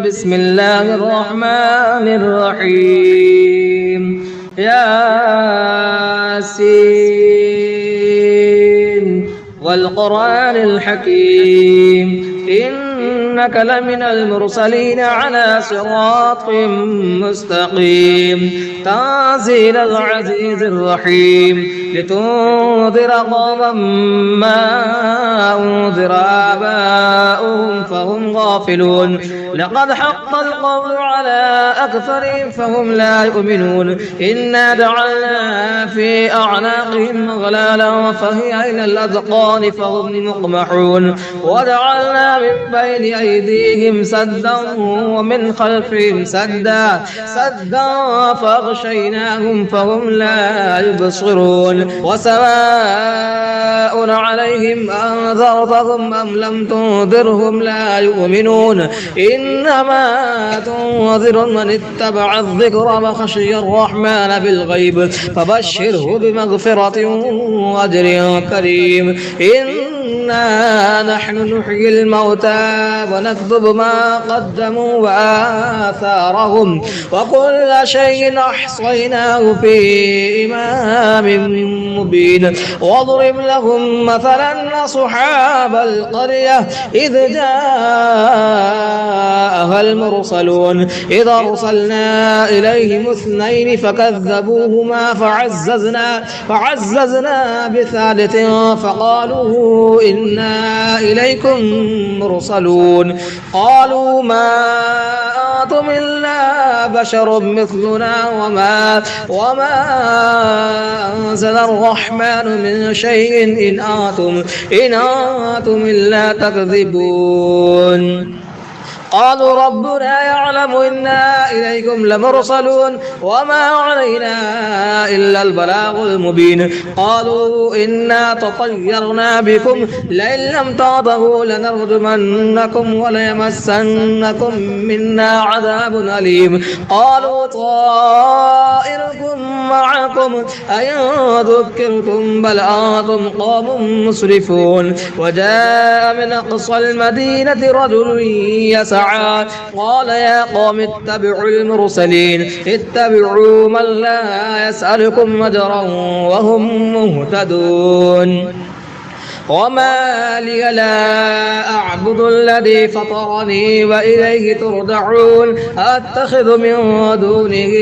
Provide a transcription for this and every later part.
بسم الله الرحمن الرحيم ياسين والقرآن الحكيم إنك لمن المرسلين على صراط مستقيم تنزيل العزيز الرحيم لتنذر قوما ما أنذر آباؤهم فهم غافلون لقد حق القول على أكثرهم فهم لا يؤمنون إنا جعلنا في أعناقهم أغلالا فهي إلى الأذقان فهم مقمحون وجعلنا من بين أيديهم سدا ومن خلفهم سدا فأغشيناهم فهم لا يبصرون وسواء عليهم أنذرتهم أم لم تنذرهم لا يؤمنون إنما تنذر من اتبع الذكر وخشي الرحمن بالغيب فبشره بمغفرة وأجر كريم إنا نحن نحيي الموتى ونكتب ما قدموا وآثارهم وكل شيء أحصيناه في إمام مبين واضرب لهم مثلا أصحاب القرية إذ جاءها المرسلون إذ أرسلنا إليهم اثنين فكذبوهما فعززنا بثالث فقالوا إنا إليكم مرسلون قالوا ما أنتم إلا بشر مثلنا وما أنزل الرحمن من شيء إن أنتم إلا تكذبون قالوا ربنا يعلم إنا إليكم لمرسلون وما علينا إلا البلاغ المبين قالوا إنا تطيرنا بكم لئن لم تنتهوا لنرجمنكم وليمسنكم منا عذاب أليم قالوا طائركم معكم أئن ذكرتم بل أنتم قوم مسرفون وجاء من أقصى المدينة رجل يسعى قال يا قوم اتبعوا المرسلين اتبعوا من لا يسألكم أجرا وهم مهتدون وما لي لا أعبد الذي فطرني وإليه ترجعون أتخذ من دونه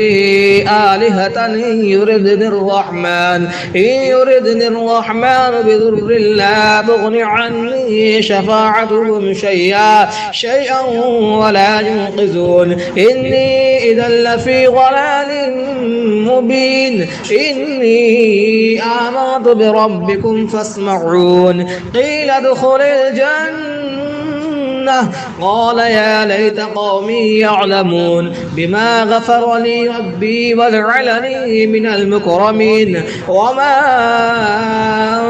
آلهة إن يردني الرحمن بضر لا تغن عني شفاعتهم شيئا ولا ينقذون إني إذا لفي ضلال مبين إني آمنت بربكم فاسمعون قيل ادخل الجنة قال يا ليت قومي يعلمون بما غفر لي ربي وجعلني من المكرمين وما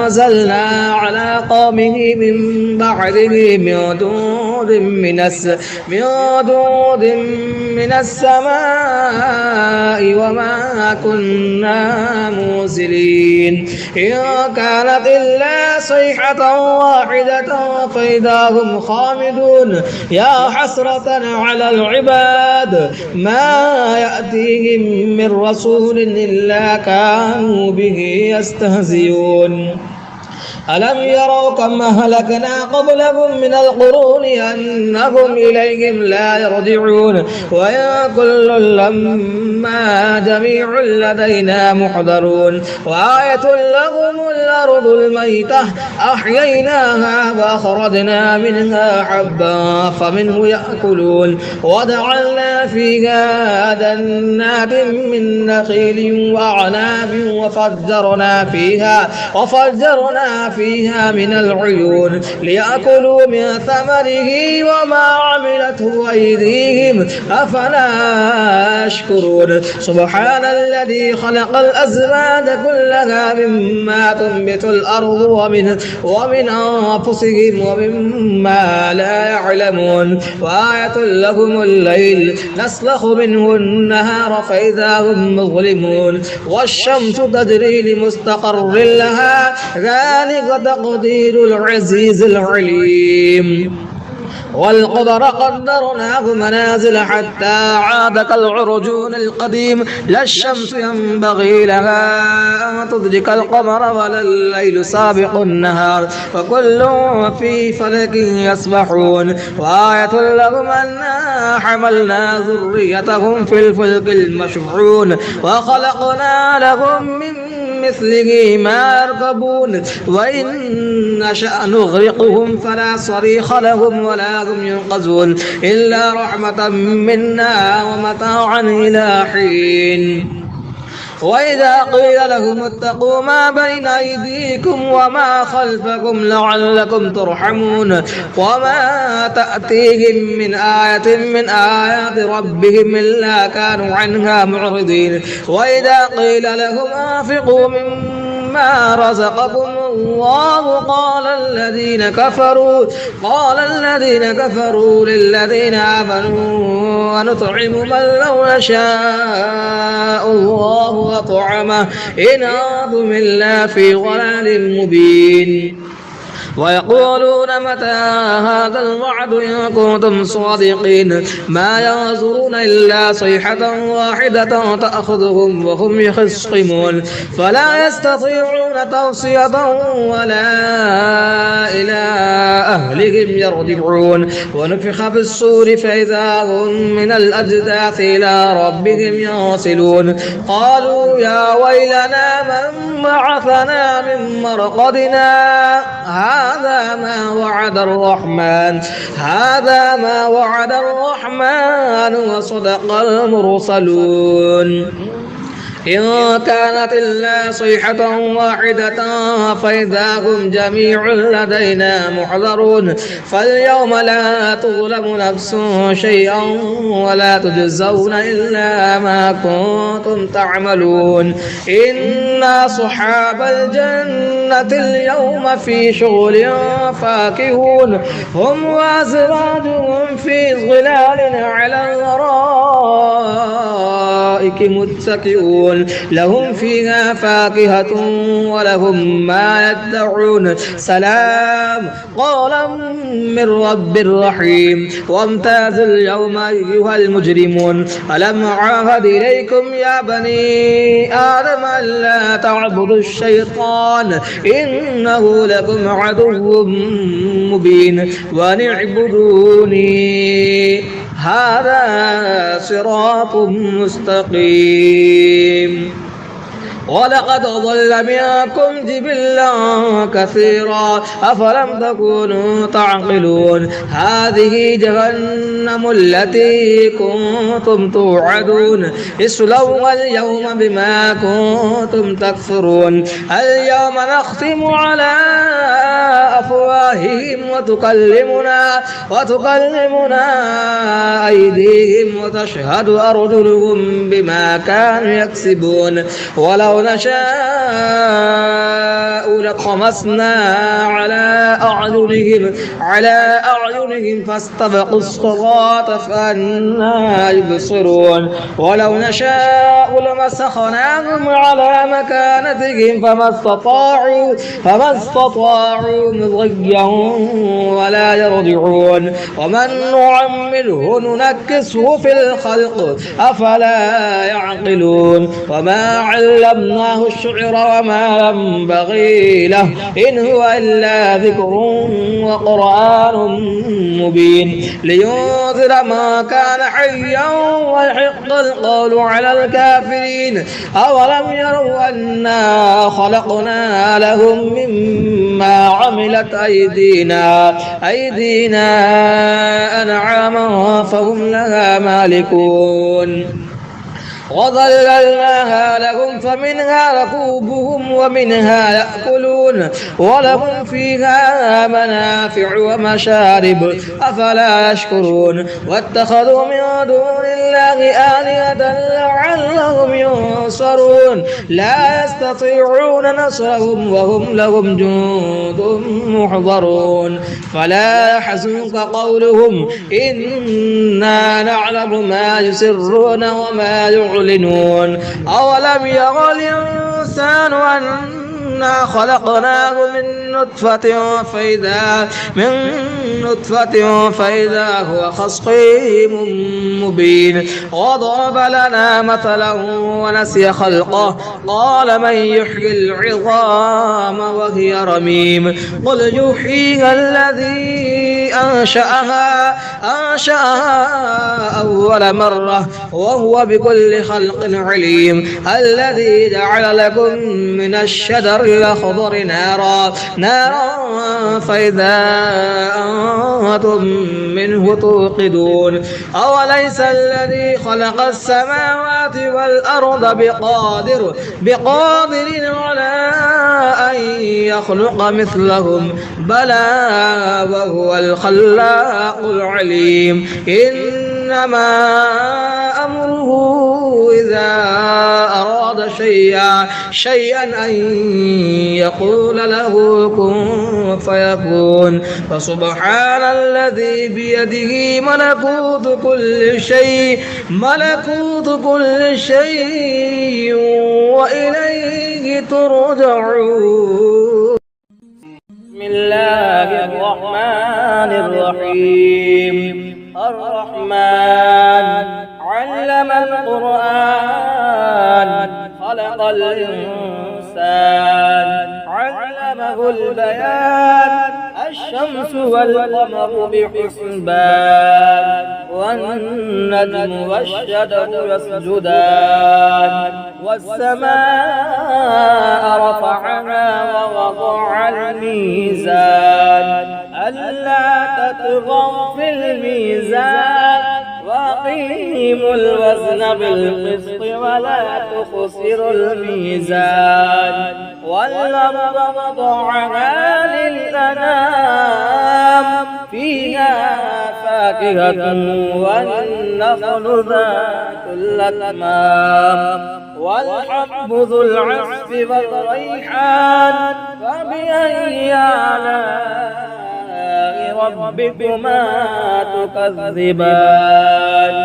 أنزلنا على قومه من بعده من دود من السماء وما كنا منزلين إن كانت إلا صيحة واحدة فإذا هم خامدون يا حسرة على العباد ما يأتيهم من رسول إلا كانوا به يستهزئون ألم يروا كم أهلكنا قبلهم من القرون أنهم إليهم لا يرجعون وإن كل لما جميع لدينا محضرون وآية لهم الأرض الميتة أحييناها وأخرجنا منها حبا فمنه يأكلون وجعلنا فيها جنات من نخيل وأعناب وفجرنا فيها من العيون ليأكلوا من ثمره وما عملته أيديهم أفلا يشكرون سبحان الذي خلق الأزواج كلها مما تنبت الأرض ومن أنفسهم ومما لا يعلمون وآية لهم الليل نسلخ منه النهار فإذا هم مظلمون والشمس تجري لمستقر لها ذلك تقدير العزيز العليم والقدر قدرناه منازل حتى عاد كالعرجون القديم لا الشمس ينبغي لها أن تدرك القمر ولا الليل سابق النهار وكل في فلك يسبحون وآية لهم أنا حملنا ذريتهم في الفلك المشحون وخلقنا لهم من مثله ما يركبون وإن نشأ نغرقهم فلا صريخ لهم ولا هم ينقذون إلا رحمة منا ومتاعا إلى حين وإذا قيل لهم اتقوا ما بين أيديكم وما خلفكم لعلكم ترحمون وما تأتيهم من آية من آيات ربهم إلا كانوا عنها معرضين وإذا قيل لهم أنفقوا مما رزقكم الله قال الذين كفروا للذين آمنوا ونطعم من لو يشاء الله وطعمه إن أنتم إلا في ضلال مبين ويقولون متى هذا الوعد إن كنتم صادقين ما ينظرون إلا صيحة واحدة تأخذهم وهم يخصمون فلا يستطيعون توصية ولا إلى أهلهم يرجعون ونفخ في الصور فإذا هم من الأجداث إلى ربهم ينسلون قالوا يا ويلنا من بعثنا من مرقدنا هذا ما وعد الرحمن وصدق المرسلون إن كانت إلا صيحة واحدة فإذا هم جميع لدينا محضرون فاليوم لا تظلم نفس شيئا ولا تجزون إلا ما كنتم تعملون إن أصحاب الجنة اليوم في شغل فاكهون هم وأزواجهم في ظلال على الأرائك متكئون لهم فيها فاكهة ولهم ما يدعون سلام قولا من رب رحيم وامتازوا اليوم أيها المجرمون ألم أعاهد إليكم يا بني آدم ألا تعبدوا الشيطان إنه لكم عدو مبين وأن اعبدوني هذا صراط مستقيم ولقد ضل منكم جبلا كثيرا أفلم تكونوا تعقلون هذه جهنم التي كنتم توعدون اصلوها اليوم بما كنتم تكفرون اليوم نختم على أفواههم وتكلمنا أيديهم وتشهد أرجلهم بما كانوا يكسبون ولو نشاء لطمسنا على أعينهم فاستبقوا الصراط فأنى يبصرون ولو نشاء لمسخناهم على مكانتهم فما استطاعوا مضيا ولا يرجعون ومن نعمره ننكسه في الخلق أفلا يعقلون وما علمناه الشعر وما ينبغي له إن هو إلا ذكر وقرآن مبين لينذر ما كان حيا ويحق القول على الكافرين أولم يروا أنا خلقنا لهم مما عملت أيدينا أنعاما فهم لها مالكون وظللناها لهم فمنها ركوبهم ومنها يأكلون ولهم فيها منافع ومشارب أفلا يشكرون واتخذوا من دون الله آلهة لعلهم ينصرون لا يستطيعون نصرهم وهم لهم جند محضرون فلا يحزنك قولهم إنا نعلم ما يسرون وما يعلنون أولم يرى الإنسان أنا خلقناه من نطفة فإذا هو خصيم مبين وضرب لنا مثلا ونسي خلقه قال من يحيي العظام وهي رميم قل يحييها الذي أنشأها أول مرة وهو بكل خلق عليم الذي جعل لكم من الشجر الأخضر نارا فإذا أنتم منه توقدون أوليس الذي خلق السماوات والأرض بقادر على أن يخلق مثلهم بلى وهو الخلاق العليم إنما أمره إذا أراد شيئا أن يقول له كن فيكون فسبحان الذي بيده ملكوت كل شيء وإليه ترجعون. بسم الله الرحمن الرحيم. الرحمن علم القرآن خلق الإنسان علمه البيان الشمس والقمر بحسبان والنجم والشجر يسجدان والسماء رفعها ووضع الميزان ألا تطغوا في الميزان وأقيموا الوزن بالقسط ولا تخسروا الميزان والأرض وضعها للأنام فيها فاكهة والنخل ذات الأكمام والحب ذو العصف والريحان فبأي آلاء ربكما تكذبان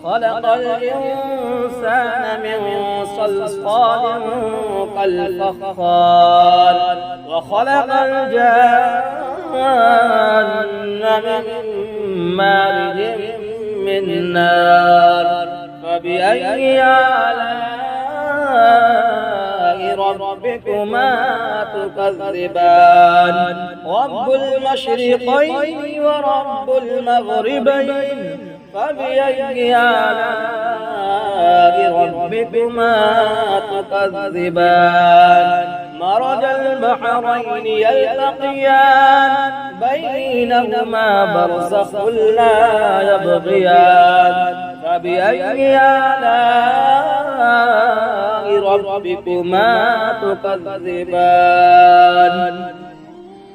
خلق الإنسان من صلصال كالفخار وخلق الجان من مارج من نار فبأي آلاء ربكما تكذبان رب المشرقين ورب المغربين فبأي آلاء ربكما تكذبان مرج البحرين يلتقيان بينهما برزخ لا يبغيان فبأي آلاء ربكما تكذبان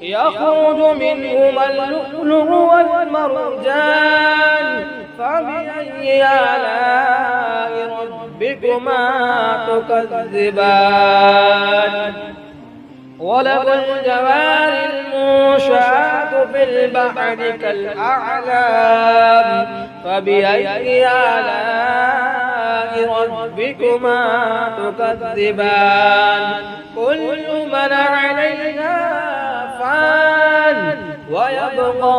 يخرج منهما اللؤلؤ والمرجان فبأي آلاء ربكما تكذبان وله الجوار المنشآت في البحر كالأعلام فبأي آلاء ربكما تكذبان كل من عليها فان ويبقى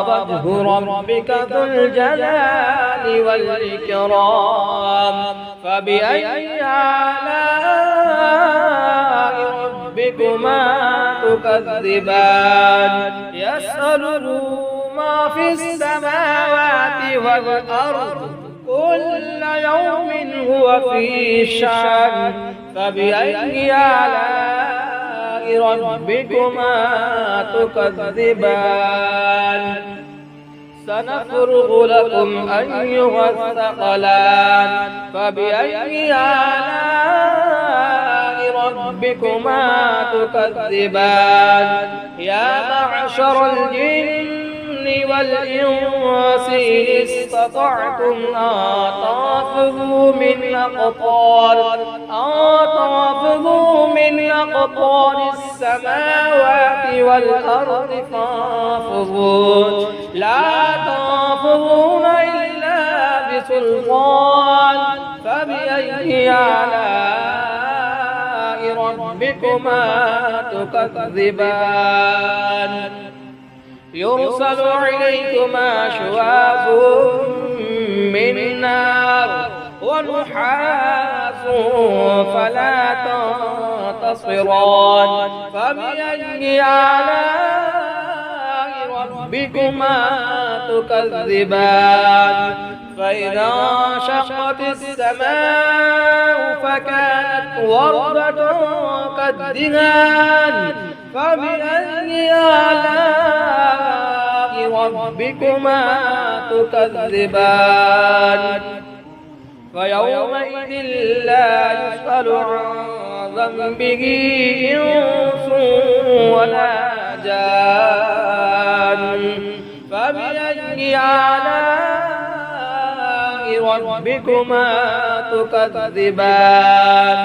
وجه ربك ذو الجلال والإكرام فبأي آلاء ربكما تكذبان يسأله ما في السماوات والأرض كل يوم هو في شأن فبأي آلاء ربكما تكذبان سنفرغ لكم أيها الثقلان فبأي آلاء ربكما تكذبان يا معشر الجن والإنس إن استطعتم أن تنفذوا من أقطار السماوات والأرض فانفذوا لا تنفذون إلا بسلطان فبأي آلاء ربكما تكذبان يرسل عليكما شواظ من نار ونحاس فلا تنتصران فبأي آلاء ربكما تكذبان فإذا انشقت السماء فكانت وردة كالدهان فبأي آلاء ربكما تكذبان فيومئذ لا يسأل عن ذنبه إنس ولا جان فبأي آلاء ربكما تكذبان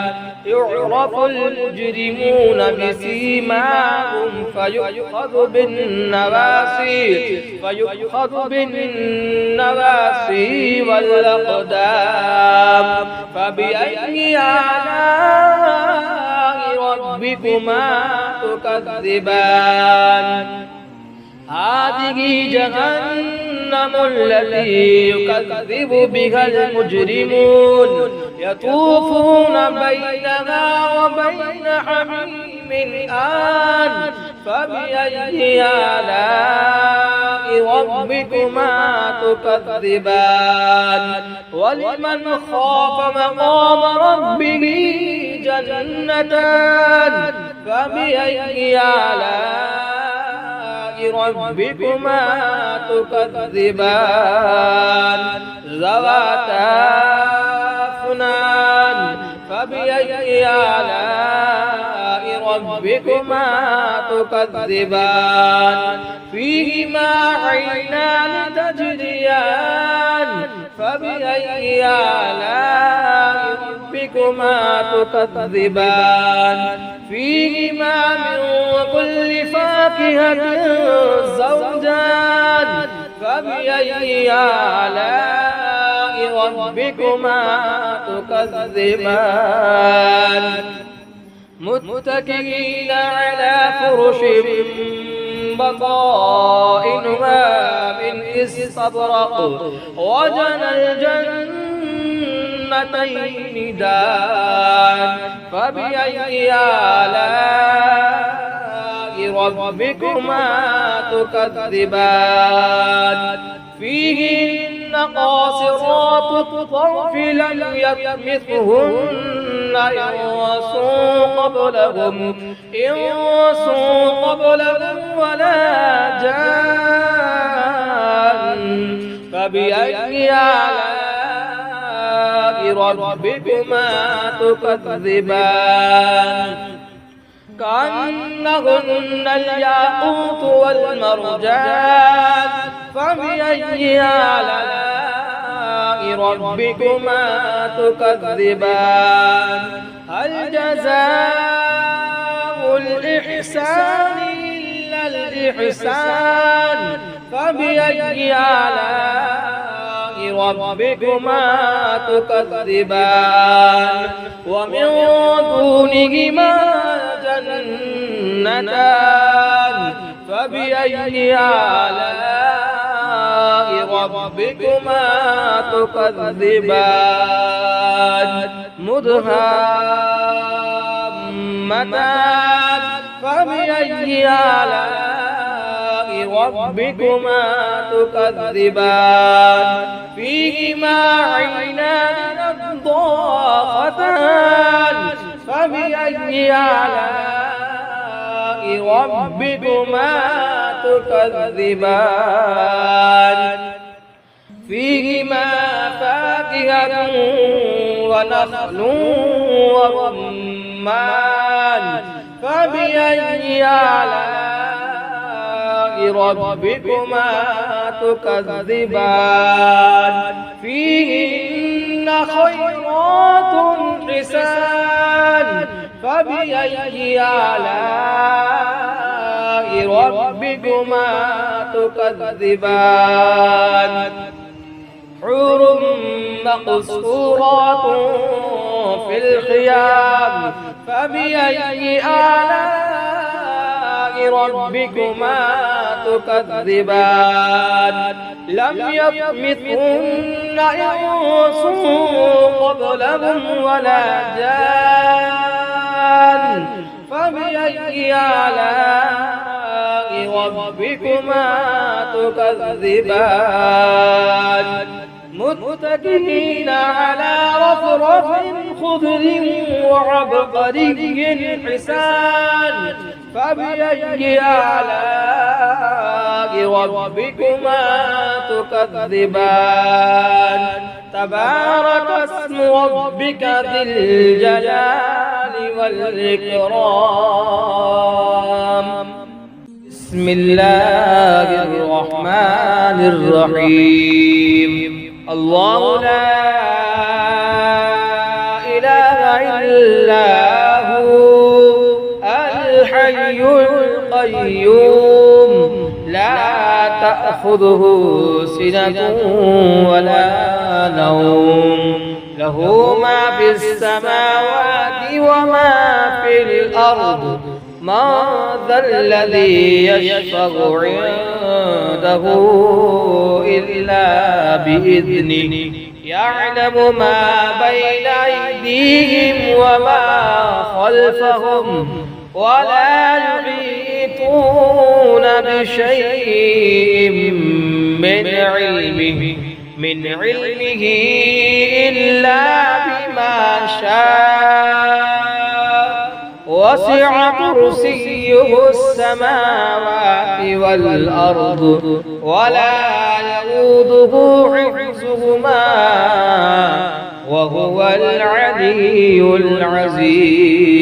يعرف المجرمون بسيماهم فيؤخذ بالنواسي والأقدام فبأي آلاء ربكما تكذبان هذه جهنم التي يكذب بها المجرمون يطوفون بينها وبين حميم آن فبأي آلاء ربكما تكذبان ولمن خاف مقام ربه جنتان فبأي آلاء ربكما تكذبان ذواتا أفنان فبأي آلاء ربكما تكذبان فيهما عينان تجريان فبأي آلاء ربكما تكذبان فيهما من كل فاكهة زوجان فبأي آلاء ربكما تكذبان متكئين على فرش بطائنها من استبرق وجنى الجنتين دان فبأي آلاء ربكما تكذبان فيهن قاصرات الطرف لم يطمثهن إنس قبلهم ولا جان فبأي آلاء ربكما تكذبان كأنهن الياقوت والمرجان فبأي آلاء ربكما تكذبان هل جزاء الإحسان إلا الإحسان فبأي آلاء ربكما تكذبان ومن دونهما جنتان فبأي آلاء ربكما تكذبان مدهامتان فبأي آلاء ربكما تكذبان فيهما عينان نضاختان فبأي آلاء ربكما تكذبان فيهما فاكهة ونخل ورمان فبأي آلاء ربكما تكذبان فيهن خيرات حسان فبأي آلاء ربكما تكذبان حور مقصورات في الخيام فبأي آلاء ربكما تكذبان لم يطمثهن إنس قبلهم ولا جان فبأي آلاء ربكما تكذبان متكئين على رفرف خضر وعبقري حسان فبأي آلاء ربكما تكذبان تبارك اسم ربك ذي الجلال والإكرام بسم الله الرحمن الرحيم الله لا إله إلا هو الحي القيوم لا تأخذه سنة ولا نوم له ما في السماوات وما في الأرض من ذا الذي يشفع عنده إلا بإذنه يعلم ما بين أيديهم وما خلفهم ولا يحيطون بشيء من علمه إلا بما شاء وسع كرسيه السماوات والأرض ولا يؤوده حفظهما وهو العلي العظيم